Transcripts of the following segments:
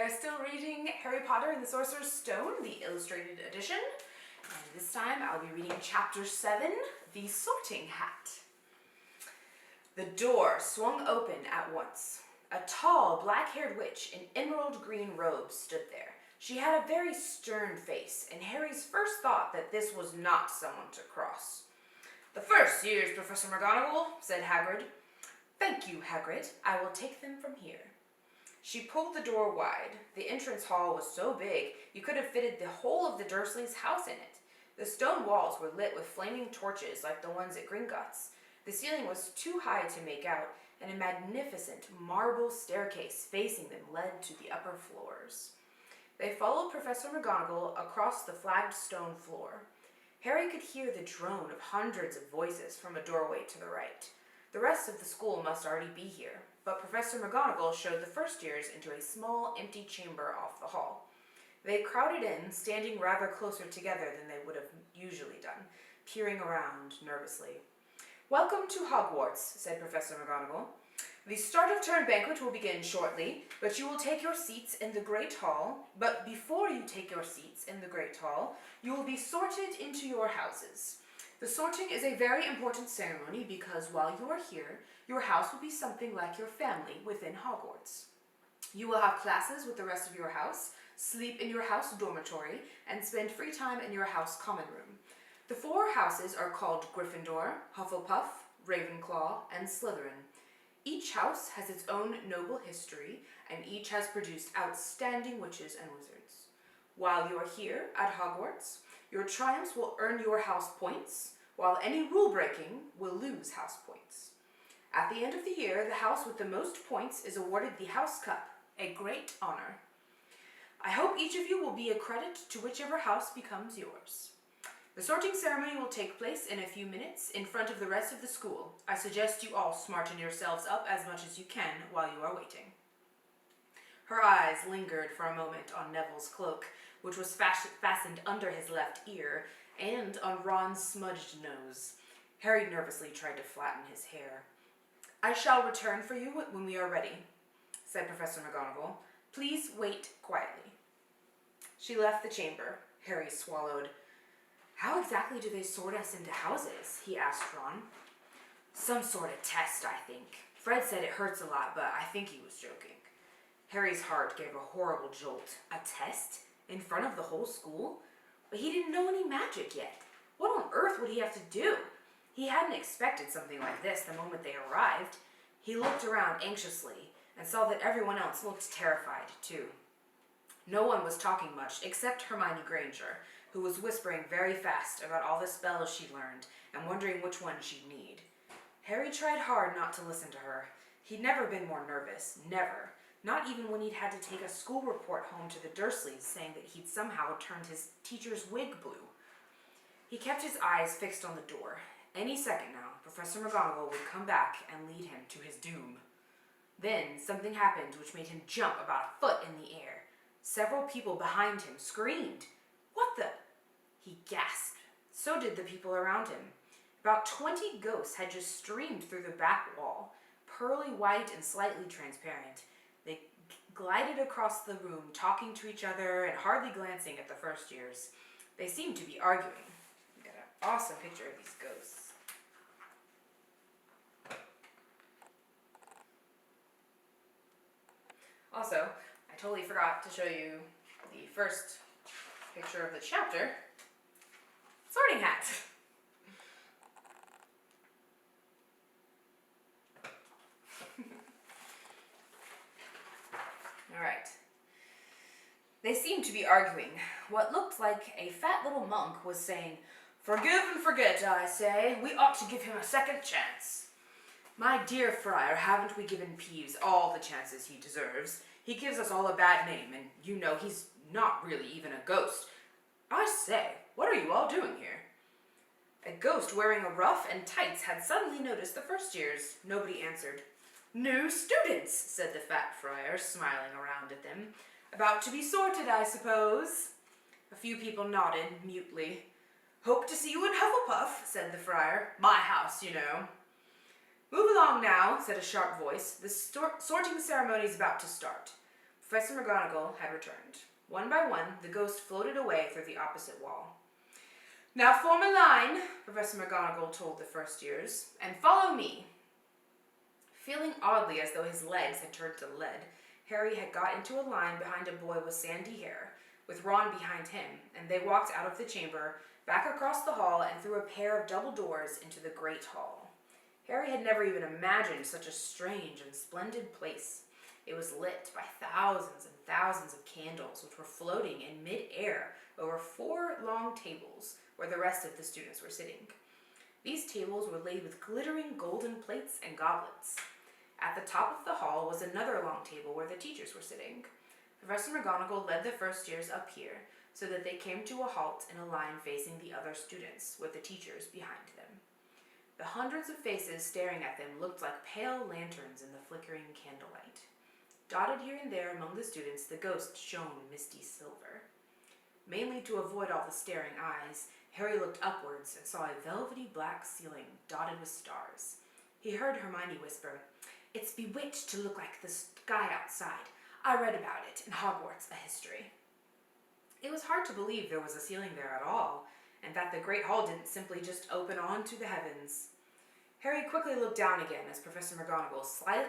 are still reading Harry Potter and the Sorcerer's Stone, the illustrated edition. And this time I'll be reading Chapter 7, The Sorting Hat. The door swung open at once. A tall, black-haired witch in emerald green robes stood there. She had a very stern face, and Harry's first thought that this was not someone to cross. "The first years, Professor McGonagall," said Hagrid. "Thank you, Hagrid. I will take them from here." She pulled the door wide. The entrance hall was so big you could have fitted the whole of the Dursleys' house in it. The stone walls were lit with flaming torches like the ones at Gringotts. The ceiling was too high to make out, and a magnificent marble staircase facing them led to the upper floors. They followed Professor McGonagall across the flagged stone floor. Harry could hear the drone of hundreds of voices from a doorway to the right. The rest of the school must already be here, but Professor McGonagall showed the first years into a small, empty chamber off the hall. They crowded in, standing rather closer together than they would have usually done, peering around nervously. "Welcome to Hogwarts," said Professor McGonagall. "The start of term banquet will begin shortly, but you will take your seats in the Great Hall. But before you take your seats in the Great Hall, you will be sorted into your houses. The sorting is a very important ceremony because while you are here, your house will be something like your family within Hogwarts. You will have classes with the rest of your house, sleep in your house dormitory, and spend free time in your house common room. The 4 houses are called Gryffindor, Hufflepuff, Ravenclaw, and Slytherin. Each house has its own noble history, and each has produced outstanding witches and wizards. While you are here at Hogwarts, your triumphs will earn your house points, while any rule-breaking will lose house points. At the end of the year, the house with the most points is awarded the House Cup, a great honor. I hope each of you will be a credit to whichever house becomes yours. The sorting ceremony will take place in a few minutes in front of the rest of the school. I suggest you all smarten yourselves up as much as you can while you are waiting." Her eyes lingered for a moment on Neville's cloak, which was fastened under his left ear, and on Ron's smudged nose. Harry nervously tried to flatten his hair. "I shall return for you when we are ready," said Professor McGonagall. "Please wait quietly." She left the chamber. Harry swallowed. "How exactly do they sort us into houses?" he asked Ron. "Some sort of test, I think. Fred said it hurts a lot, but I think he was joking." Harry's heart gave a horrible jolt. A test? In front of the whole school? But he didn't know any magic yet. What on earth would he have to do? He hadn't expected something like this the moment they arrived. He looked around anxiously and saw that everyone else looked terrified, too. No one was talking much except Hermione Granger, who was whispering very fast about all the spells she'd learned and wondering which one she'd need. Harry tried hard not to listen to her. He'd never been more nervous, never. Not even when he'd had to take a school report home to the Dursleys saying that he'd somehow turned his teacher's wig blue. He kept his eyes fixed on the door. Any second now, Professor McGonagall would come back and lead him to his doom. Then something happened which made him jump about a foot in the air. Several people behind him screamed. "What the?" He gasped. So did the people around him. About 20 ghosts had just streamed through the back wall, pearly white and slightly transparent. They glided across the room, talking to each other and hardly glancing at the first years. They seemed to be arguing. We got an awesome picture of these ghosts. Also, I totally forgot to show you the first picture of the chapter. Sorting Hat. All right. They seemed to be arguing. What looked like a fat little monk was saying, "Forgive and forget, I say. We ought to give him a second chance." "My dear Friar, haven't we given Peeves all the chances he deserves? He gives us all a bad name, and you know he's not really even a ghost. I say, what are you all doing here?" A ghost wearing a ruff and tights had suddenly noticed the first years. Nobody answered. "New students," said the fat friar, smiling around at them. "About to be sorted, I suppose?" A few people nodded mutely. "Hope to see you in Hufflepuff," said the friar. "My house, you know." "Move along now," said a sharp voice. "The sorting ceremony's about to start." Professor McGonagall had returned. One by one, the ghost floated away through the opposite wall. "Now form a line," Professor McGonagall told the first years, "and follow me." Feeling oddly as though his legs had turned to lead, Harry had got into a line behind a boy with sandy hair, with Ron behind him, and they walked out of the chamber, back across the hall, and through a pair of double doors into the great hall. Harry had never even imagined such a strange and splendid place. It was lit by thousands and thousands of candles, which were floating in mid-air over 4 long tables where the rest of the students were sitting. These tables were laid with glittering golden plates and goblets. At the top of the hall was another long table where the teachers were sitting. Professor McGonagall led the first years up here so that they came to a halt in a line facing the other students, with the teachers behind them. The hundreds of faces staring at them looked like pale lanterns in the flickering candlelight. Dotted here and there among the students, the ghost shone misty silver. Mainly to avoid all the staring eyes, Harry looked upwards and saw a velvety black ceiling dotted with stars. He heard Hermione whisper, "It's bewitched to look like the sky outside. I read about it in Hogwarts, a history." It was hard to believe there was a ceiling there at all, and that the Great Hall didn't simply just open onto the heavens. Harry quickly looked down again as Professor McGonagall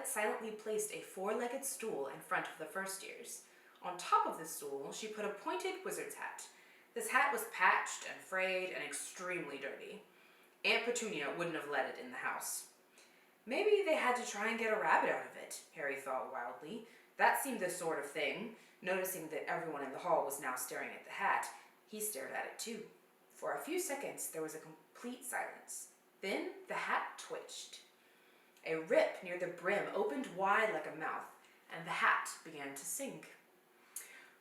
silently placed a 4-legged stool in front of the first years. On top of the stool, she put a pointed wizard's hat. This hat was patched and frayed and extremely dirty. Aunt Petunia wouldn't have let it in the house. Maybe they had to try and get a rabbit out of it, Harry thought wildly. That seemed the sort of thing. Noticing that everyone in the hall was now staring at the hat, he stared at it too. For a few seconds, there was a complete silence. Then the hat twitched. A rip near the brim opened wide like a mouth, and the hat began to sing.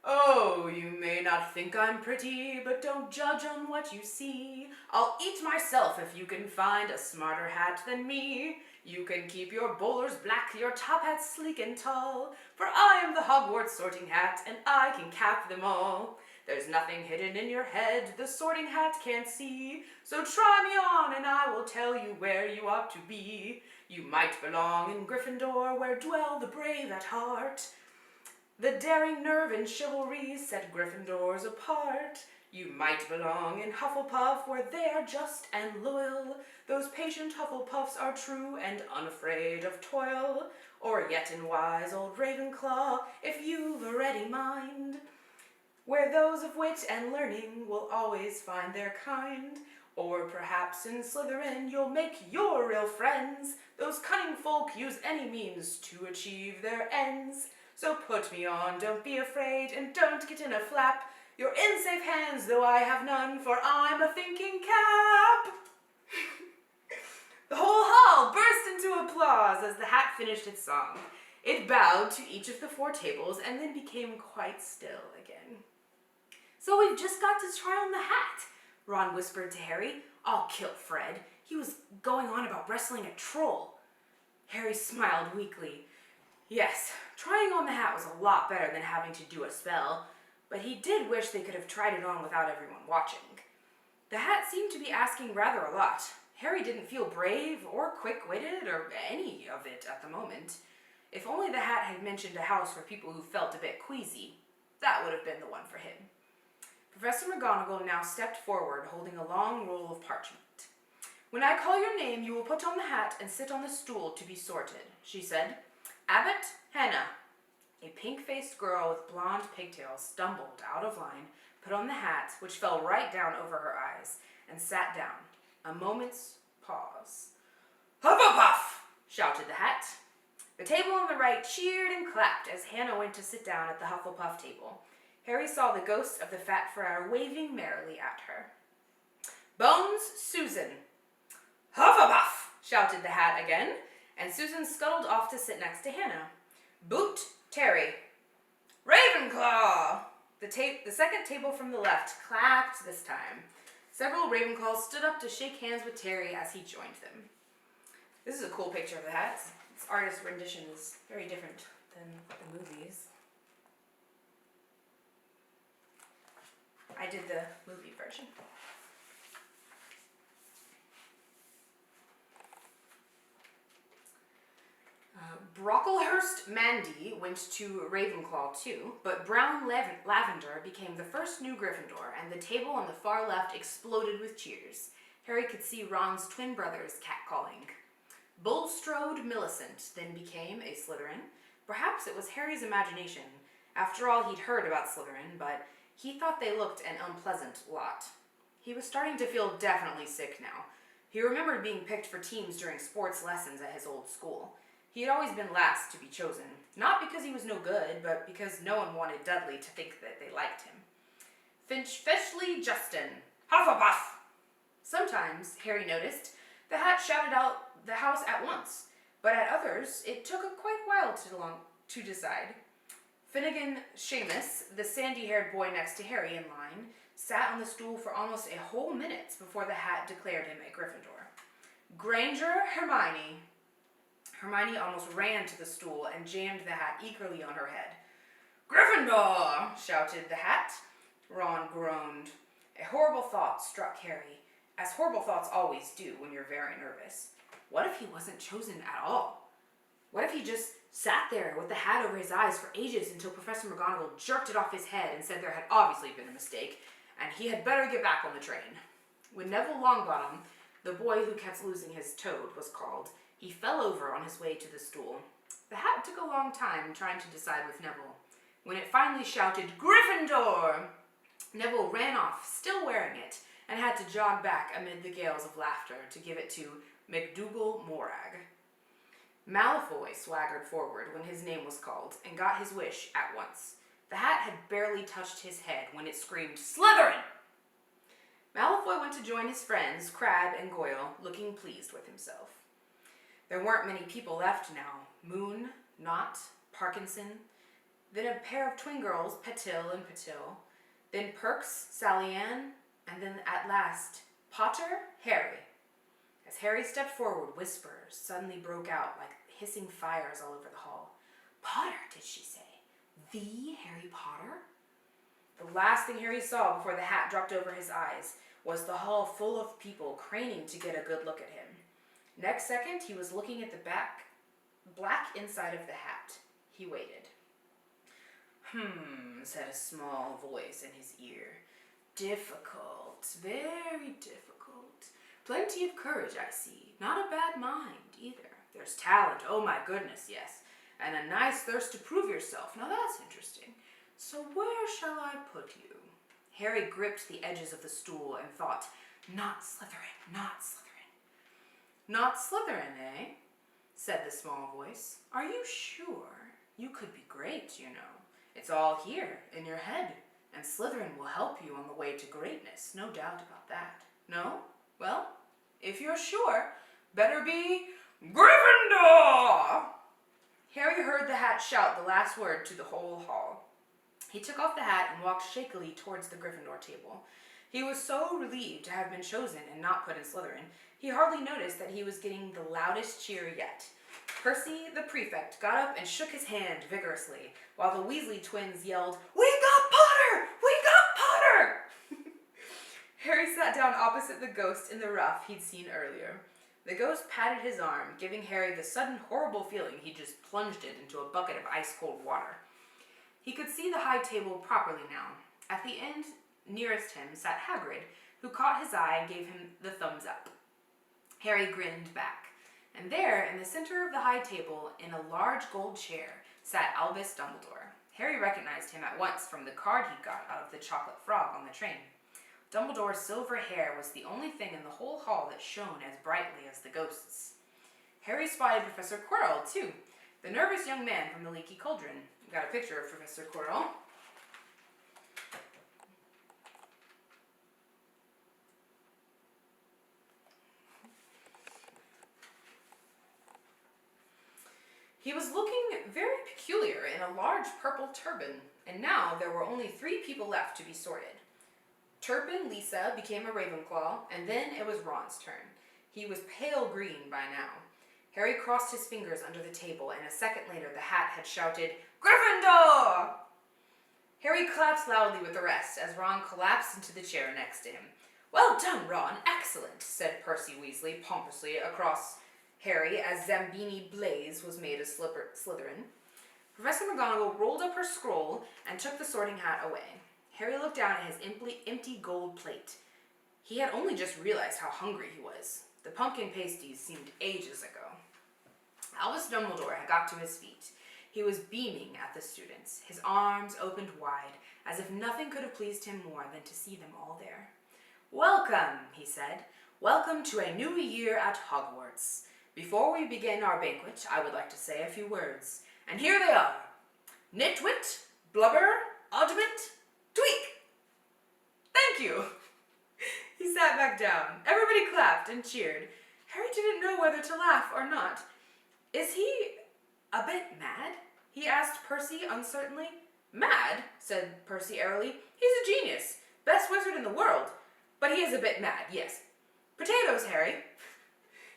"Oh, you may not think I'm pretty, but don't judge on what you see. I'll eat myself if you can find a smarter hat than me. You can keep your bowlers black, your top hats sleek and tall, for I am the Hogwarts sorting hat, and I can cap them all. There's nothing hidden in your head the sorting hat can't see, so try me on and I will tell you where you ought to be. You might belong in Gryffindor, where dwell the brave at heart. The daring nerve and chivalry set Gryffindors apart. You might belong in Hufflepuff, where they are just and loyal. Those patient Hufflepuffs are true and unafraid of toil. Or yet in wise old Ravenclaw, if you've a ready mind, where those of wit and learning will always find their kind. Or perhaps in Slytherin you'll make your real friends. Those cunning folk use any means to achieve their ends. So put me on, don't be afraid, and don't get in a flap. You're in safe hands, though I have none, for I'm a thinking cap." The whole hall burst into applause as the hat finished its song. It bowed to each of the 4 tables and then became quite still again. "So we've just got to try on the hat," Ron whispered to Harry. "I'll kill Fred. He was going on about wrestling a troll." Harry smiled weakly. Yes, trying on the hat was a lot better than having to do a spell, but he did wish they could have tried it on without everyone watching. The hat seemed to be asking rather a lot. Harry didn't feel brave or quick-witted or any of it at the moment. If only the hat had mentioned a house for people who felt a bit queasy, that would have been the one for him. Professor McGonagall now stepped forward, holding a long roll of parchment. "When I call your name, you will put on the hat and sit on the stool to be sorted," she said. "Abbott, Hannah." A pink-faced girl with blonde pigtails stumbled out of line, put on the hat, which fell right down over her eyes, and sat down. A moment's pause. "Hufflepuff!" shouted the hat. The table on the right cheered and clapped as Hannah went to sit down at the Hufflepuff table. Harry saw the ghost of the Fat Friar waving merrily at her. "Bones, Susan." "Hufflepuff!" shouted the hat again, and Susan scuttled off to sit next to Hannah. "Boot, Terry." "Ravenclaw!" The second table from the left clapped this time. Several Ravenclaws stood up to shake hands with Terry as he joined them. This is a cool picture of the hat. Its artist's rendition is very different than the movies. I did the movie version. Brocklehurst Mandy went to Ravenclaw too, but Brown Lavender became the first new Gryffindor, and the table on the far left exploded with cheers. Harry could see Ron's twin brothers catcalling. Bulstrode Millicent then became a Slytherin. Perhaps it was Harry's imagination. After all, he'd heard about Slytherin, but he thought they looked an unpleasant lot. He was starting to feel definitely sick now. He remembered being picked for teams during sports lessons at his old school. He had always been last to be chosen, not because he was no good, but because no one wanted Dudley to think that they liked him. Finch-Fetchley Justin, Hufflepuff! Sometimes, Harry noticed, the hat shouted out the house at once, but at others, it took a quite while to decide. Finnegan Seamus, the sandy-haired boy next to Harry in line, sat on the stool for almost a whole minute before the hat declared him a Gryffindor. Granger Hermione. Hermione almost ran to the stool and jammed the hat eagerly on her head. Gryffindor! Shouted the hat. Ron groaned. A horrible thought struck Harry, as horrible thoughts always do when you're very nervous. What if he wasn't chosen at all? What if he just sat there with the hat over his eyes for ages until Professor McGonagall jerked it off his head and said there had obviously been a mistake, and he had better get back on the train? When Neville Longbottom, the boy who kept losing his toad, was called, he fell over on his way to the stool. The hat took a long time trying to decide with Neville. When it finally shouted, Gryffindor! Neville ran off, still wearing it, and had to jog back amid the gales of laughter to give it to McDougal Morag. Malfoy swaggered forward when his name was called and got his wish at once. The hat had barely touched his head when it screamed, Slytherin! Malfoy went to join his friends, Crabbe and Goyle, looking pleased with himself. There weren't many people left now. Moon, Knott, Parkinson, then a pair of twin girls, Petil and Petil, then Perks, Sally Ann, and then at last, Potter, Harry. As Harry stepped forward, whispers suddenly broke out like hissing fires all over the hall. Potter, did she say? The Harry Potter? The last thing Harry saw before the hat dropped over his eyes was the hall full of people craning to get a good look at him. Next second, he was looking at the black inside of the hat. He waited. Said a small voice in his ear. Difficult, very difficult. Plenty of courage, I see. Not a bad mind, either. There's talent, oh my goodness, yes. And a nice thirst to prove yourself. Now that's interesting. So where shall I put you? Harry gripped the edges of the stool and thought, not Slytherin, not Slytherin. Not Slytherin, eh? Said the small voice. Are you sure? You could be great, you know. It's all here, in your head. And Slytherin will help you on the way to greatness, no doubt about that. No? Well, if you're sure, better be Gryffindor! Harry heard the hat shout the last word to the whole hall. He took off the hat and walked shakily towards the Gryffindor table. He was so relieved to have been chosen and not put in Slytherin, he hardly noticed that he was getting the loudest cheer yet. Percy, the prefect, got up and shook his hand vigorously, while the Weasley twins yelled, We got Potter! We got Potter! Harry sat down opposite the ghost in the ruff he'd seen earlier. The ghost patted his arm, giving Harry the sudden horrible feeling he just plunged it into a bucket of ice-cold water. He could see the high table properly now. At the end nearest him sat Hagrid, who caught his eye and gave him the thumbs up. Harry grinned back. And there, in the center of the high table, in a large gold chair, sat Albus Dumbledore. Harry recognized him at once from the card he got out of the chocolate frog on the train. Dumbledore's silver hair was the only thing in the whole hall that shone as brightly as the ghost's. Harry spotted Professor Quirrell, too, the nervous young man from the Leaky Cauldron. We got a picture of Professor Quirrell. He was looking very peculiar in a large purple turban, and now there were only 3 people left to be sorted. Turpin Lisa became a Ravenclaw, and then it was Ron's turn. He was pale green by now. Harry crossed his fingers under the table, and a second later the hat had shouted, Gryffindor! Harry clapped loudly with the rest as Ron collapsed into the chair next to him. Well done, Ron, excellent, said Percy Weasley pompously across Harry as Zambini Blaze was made as Slytherin. Professor McGonagall rolled up her scroll and took the sorting hat away. Harry looked down at his empty gold plate. He had only just realized how hungry he was. The pumpkin pasties seemed ages ago. Albus Dumbledore had got to his feet. He was beaming at the students, his arms opened wide, as if nothing could have pleased him more than to see them all there. "Welcome," he said. "Welcome to a new year at Hogwarts. Before we begin our banquet, I would like to say a few words. And here they are. Nitwit, Blubber, Oddment, Tweak." "Thank you." He sat back down. Everybody clapped and cheered. Harry didn't know whether to laugh or not. "Is he a bit mad?" he asked Percy uncertainly. "Mad?" said Percy airily. "He's a genius. Best wizard in the world. But he is a bit mad, yes. Potatoes, Harry."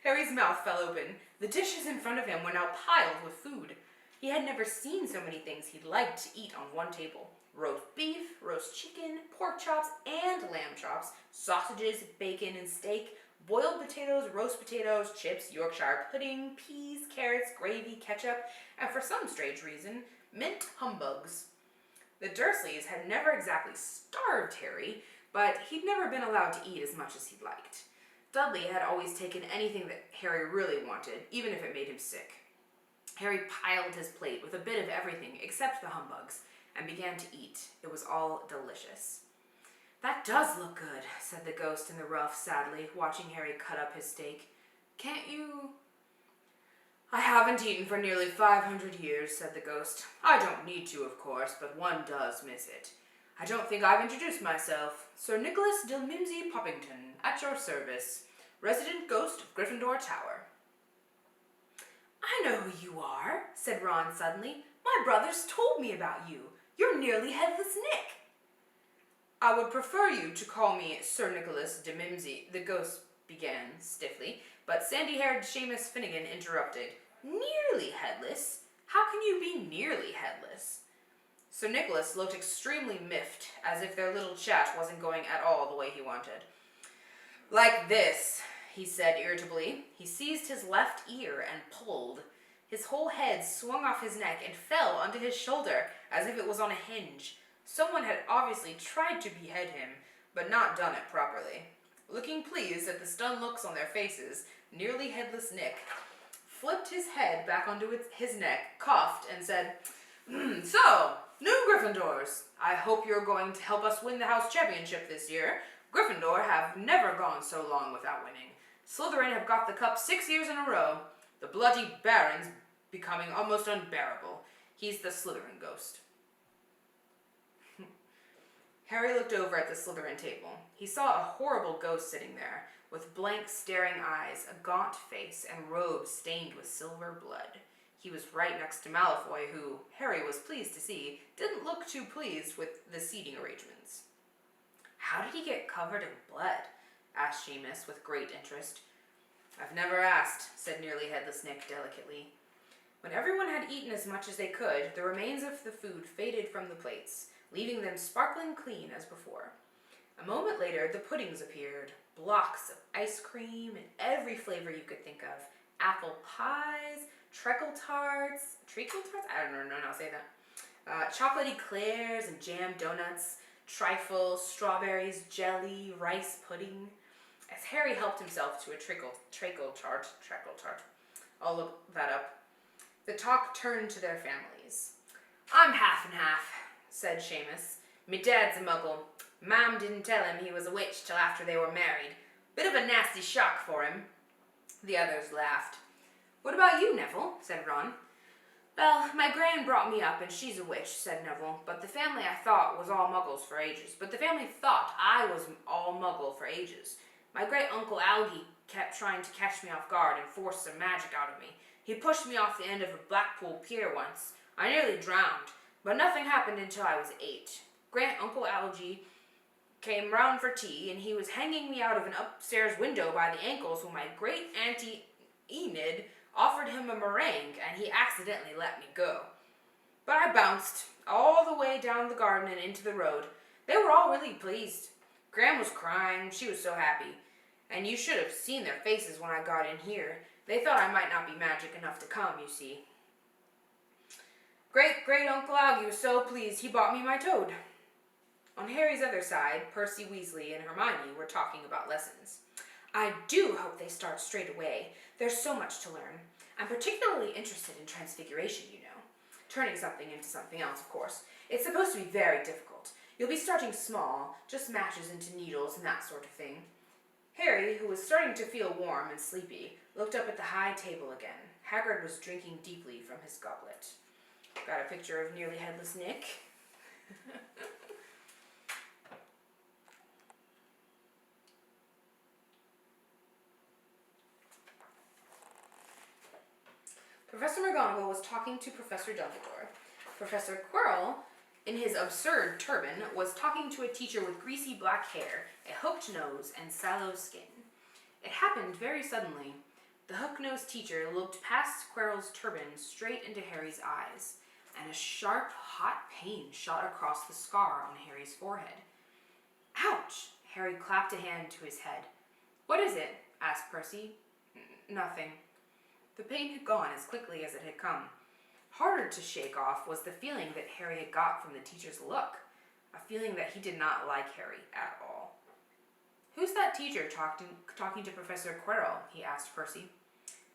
Harry's mouth fell open. The dishes in front of him were now piled with food. He had never seen so many things he liked to eat on one table. Roast beef, roast chicken, pork chops and lamb chops, sausages, bacon and steak, boiled potatoes, roast potatoes, chips, Yorkshire pudding, peas, carrots, gravy, ketchup, and for some strange reason, mint humbugs. The Dursleys had never exactly starved Harry, but he'd never been allowed to eat as much as he'd liked. Dudley had always taken anything that Harry really wanted, even if it made him sick. Harry piled his plate with a bit of everything except the humbugs, and began to eat. It was all delicious. "That does look good," said the ghost in the ruff sadly, watching Harry cut up his steak. "Can't you—" "I haven't eaten for nearly 500 years, said the ghost. "I don't need to, of course, but one does miss it. I don't think I've introduced myself. Sir Nicholas Dilmimsy Poppington, at your service, resident ghost of Gryffindor Tower." "I know who you are," said Ron suddenly. "My brothers told me about you. You're nearly Headless Nick." "I would prefer you to call me Sir Nicholas de Mimsy," the ghost began stiffly, but sandy-haired Seamus Finnegan interrupted. "Nearly headless? How can you be nearly headless?" Sir Nicholas looked extremely miffed, as if their little chat wasn't going at all the way he wanted. "Like this," he said irritably. He seized his left ear and pulled. His whole head swung off his neck and fell onto his shoulder as if it was on a hinge. Someone had obviously tried to behead him, but not done it properly. Looking pleased at the stunned looks on their faces, nearly Headless Nick flipped his head back onto his neck, coughed, and said, "So, new Gryffindors. I hope you're going to help us win the house championship this year. Gryffindor have never gone so long without winning. Slytherin have got the cup 6 years in a row. The bloody Baron's becoming almost unbearable. He's the Slytherin ghost." Harry looked over at the Slytherin table. He saw a horrible ghost sitting there, with blank, staring eyes, a gaunt face, and robes stained with silver blood. He was right next to Malfoy, who, Harry was pleased to see, didn't look too pleased with the seating arrangements. "How did he get covered in blood?" asked Seamus with great interest. "I've never asked," said nearly Headless Nick delicately. When everyone had eaten as much as they could, the remains of the food faded from the plates, leaving them sparkling clean as before. A moment later, the puddings appeared, blocks of ice cream in every flavor you could think of, apple pies, treacle tarts, I don't know how to say that, chocolate eclairs and jam donuts, trifles, strawberries, jelly, rice pudding. As Harry helped himself to a treacle tart, I'll look that up, the talk turned to their families. "I'm half and half," said Seamus. "Me dad's a muggle. Mom didn't tell him he was a witch till after they were married. Bit of a nasty shock for him." The others laughed. "What about you, Neville?" said Ron. "Well, my gran brought me up and she's a witch," said Neville, "but the family I thought was all muggles for ages. My great-uncle Algie kept trying to catch me off guard and force some magic out of me. He pushed me off the end of a Blackpool pier once. I nearly drowned, but nothing happened until I was 8. Great-uncle Algie came round for tea, and he was hanging me out of an upstairs window by the ankles when my great-auntie Enid offered him a meringue, and he accidentally let me go. But I bounced all the way down the garden and into the road. They were all really pleased. Gran was crying, she was so happy. And you should have seen their faces when I got in here. They thought I might not be magic enough to come, you see. Great-great-uncle Algie was so pleased he bought me my toad. On Harry's other side, Percy Weasley and Hermione were talking about lessons. I do hope they start straight away. There's so much to learn. I'm particularly interested in transfiguration, you know. Turning something into something else, of course. It's supposed to be very difficult. You'll be starting small, just matches into needles and that sort of thing. Harry, who was starting to feel warm and sleepy, looked up at the high table again. Hagrid was drinking deeply from his goblet. Got a picture of nearly headless Nick. Professor McGonagall was talking to Professor Dumbledore. Professor Quirrell, in his absurd turban, was talking to a teacher with greasy black hair, a hooked nose, and sallow skin. It happened very suddenly. The hook-nosed teacher looked past Quirrell's turban straight into Harry's eyes, and a sharp, hot pain shot across the scar on Harry's forehead. Ouch! Harry clapped a hand to his head. What is it? Asked Percy. Nothing. The pain had gone as quickly as it had come. Harder to shake off was the feeling that Harry had got from the teacher's look, a feeling that he did not like Harry at all. Who's that teacher talking to Professor Quirrell? He asked Percy.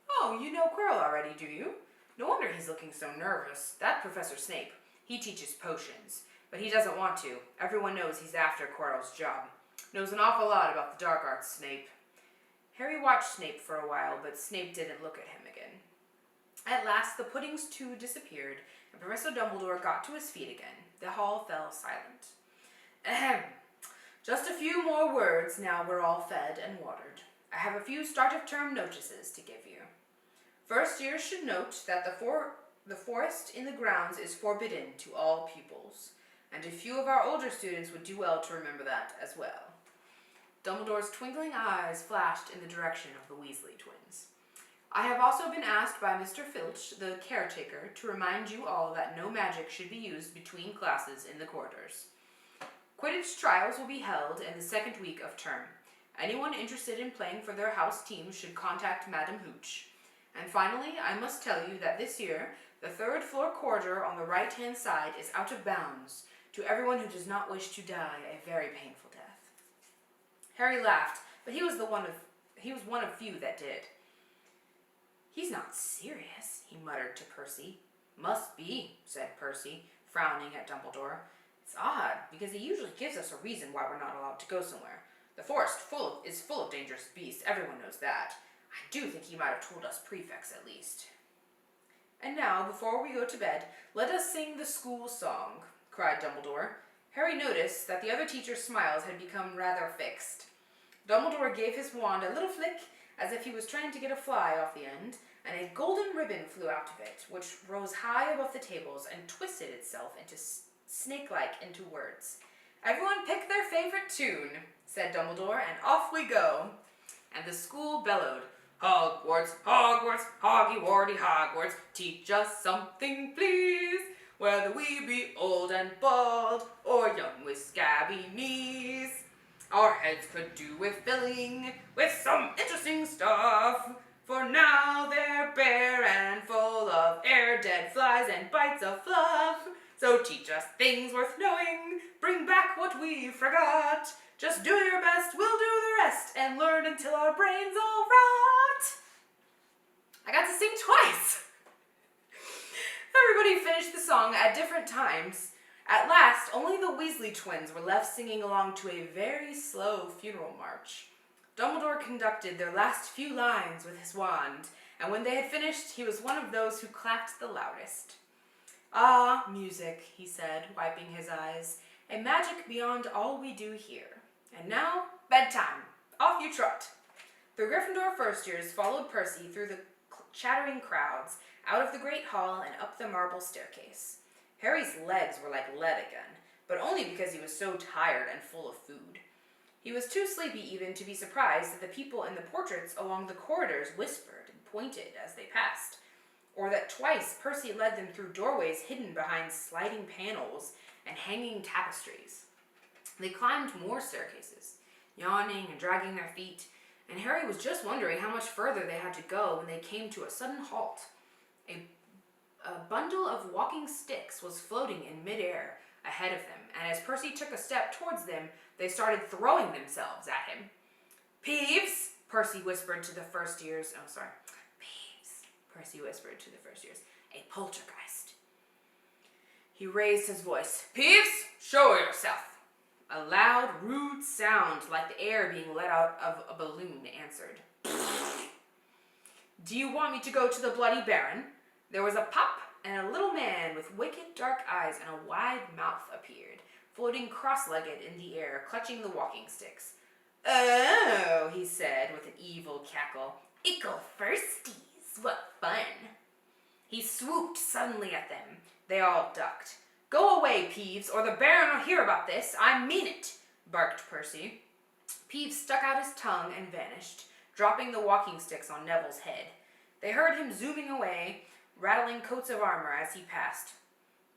Oh, you know Quirrell already, do you? No wonder he's looking so nervous. That's Professor Snape. He teaches potions, but he doesn't want to. Everyone knows he's after Quirrell's job. Knows an awful lot about the dark arts, Snape. Harry watched Snape for a while, but Snape didn't look at him again. At last, the puddings too disappeared, and Professor Dumbledore got to his feet again. The hall fell silent. Ahem. Just a few more words now we're all fed and watered. I have a few start-of-term notices to give you. First years should note that the forest in the grounds is forbidden to all pupils, and a few of our older students would do well to remember that as well. Dumbledore's twinkling eyes flashed in the direction of the Weasley twins. I have also been asked by Mr. Filch, the caretaker, to remind you all that no magic should be used between classes in the corridors. Quidditch trials will be held in the second week of term. Anyone interested in playing for their house team should contact Madam Hooch. And finally, I must tell you that this year, the third floor corridor on the right-hand side is out of bounds to everyone who does not wish to die a very painful death. Harry laughed, but he was one of few that did. He's not serious, he muttered to Percy. Must be, said Percy, frowning at Dumbledore. It's odd, because he usually gives us a reason why we're not allowed to go somewhere. The forest is full of dangerous beasts, everyone knows that. I do think he might have told us prefects at least. And now, before we go to bed, let us sing the school song, cried Dumbledore. Harry noticed that the other teacher's smiles had become rather fixed. Dumbledore gave his wand a little flick, as if he was trying to get a fly off the end, and a golden ribbon flew out of it, which rose high above the tables and twisted itself into snake-like into words. Everyone pick their favorite tune, said Dumbledore, and off we go. And the school bellowed, Hogwarts, Hogwarts, Hoggy-Warty Hogwarts, teach us something, please, whether we be old and bald, or young with scabby knees. Our heads could do with filling with some interesting stuff, for now they're bare and full of air, dead flies, and bites of fluff. So teach us things worth knowing, bring back what we forgot. Just do your best, we'll do the rest, and learn until our brains all rot. I got to sing twice. Everybody finished the song at different times. At last, only the Weasley twins were left singing along to a very slow funeral march. Dumbledore conducted their last few lines with his wand, and when they had finished, he was one of those who clapped the loudest. Ah, music, he said, wiping his eyes, a magic beyond all we do here. And now, bedtime. Off you trot. The Gryffindor first-years followed Percy through the chattering crowds, out of the great hall and up the marble staircase. Harry's legs were like lead again, but only because he was so tired and full of food. He was too sleepy even to be surprised that the people in the portraits along the corridors whispered and pointed as they passed, or that twice Percy led them through doorways hidden behind sliding panels and hanging tapestries. They climbed more staircases, yawning and dragging their feet, and Harry was just wondering how much further they had to go when they came to a sudden halt. A bundle of walking sticks was floating in midair ahead of them, and as Percy took a step towards them, they started throwing themselves at him. "Peeves!" Percy whispered to the first years. Oh, sorry. "Peeves," Percy whispered to the first years. "A poltergeist." He raised his voice. "Peeves, show yourself." A loud, rude sound, like the air being let out of a balloon, answered. "Do you want me to go to the Bloody Baron?" There was a pop, and a little man with wicked dark eyes and a wide mouth appeared, floating cross-legged in the air, clutching the walking sticks. "Oh," he said with an evil cackle. "Ickle firsties, what fun." He swooped suddenly at them. They all ducked. "Go away, Peeves, or the Baron will hear about this. I mean it," barked Percy. Peeves stuck out his tongue and vanished, dropping the walking sticks on Neville's head. They heard him zooming away, rattling coats of armor as he passed.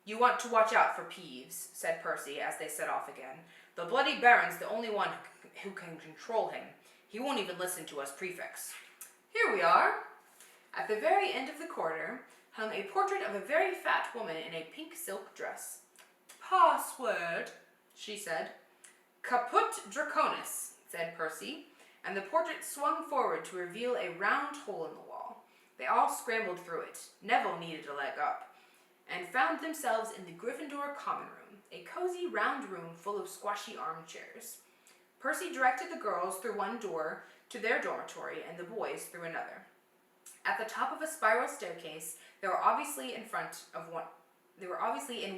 "You want to watch out for Peeves," said Percy as they set off again. "The Bloody Baron's the only one who can control him. He won't even listen to us prefects." Here we are. At the very end of the corridor hung a portrait of a very fat woman in a pink silk dress. "Password," she said. "Caput Draconis," said Percy, and the portrait swung forward to reveal a round hole in the wall. They all scrambled through it. Neville needed a leg up, and found themselves in the Gryffindor common room, a cozy round room full of squashy armchairs. Percy directed the girls through one door to their dormitory and the boys through another. At the top of a spiral staircase, they were obviously in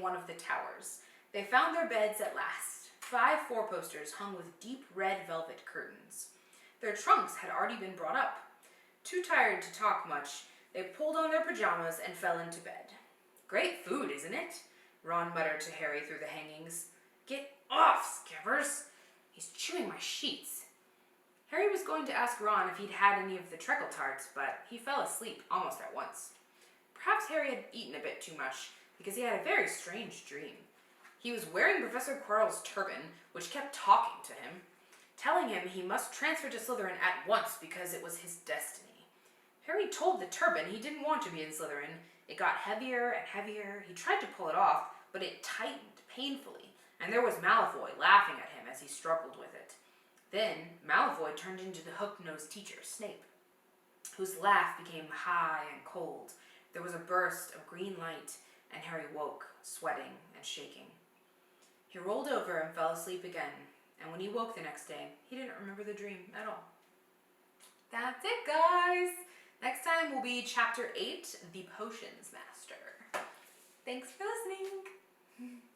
one of the towers. They found their beds at last. 5 four-posters hung with deep red velvet curtains. Their trunks had already been brought up. Too tired to talk much, they pulled on their pajamas and fell into bed. "Great food, isn't it?" Ron muttered to Harry through the hangings. "Get off, Scabbers! He's chewing my sheets." Harry was going to ask Ron if he'd had any of the treacle tarts, but he fell asleep almost at once. Perhaps Harry had eaten a bit too much, because he had a very strange dream. He was wearing Professor Quirrell's turban, which kept talking to him, telling him he must transfer to Slytherin at once because it was his destiny. Harry told the turban he didn't want to be in Slytherin. It got heavier and heavier. He tried to pull it off, but it tightened painfully, and there was Malfoy laughing at him as he struggled with it. Then Malfoy turned into the hook-nosed teacher, Snape, whose laugh became high and cold. There was a burst of green light, and Harry woke, sweating and shaking. He rolled over and fell asleep again, and when he woke the next day, he didn't remember the dream at all. That's it, guys! Next time will be Chapter 8, The Potions Master. Thanks for listening!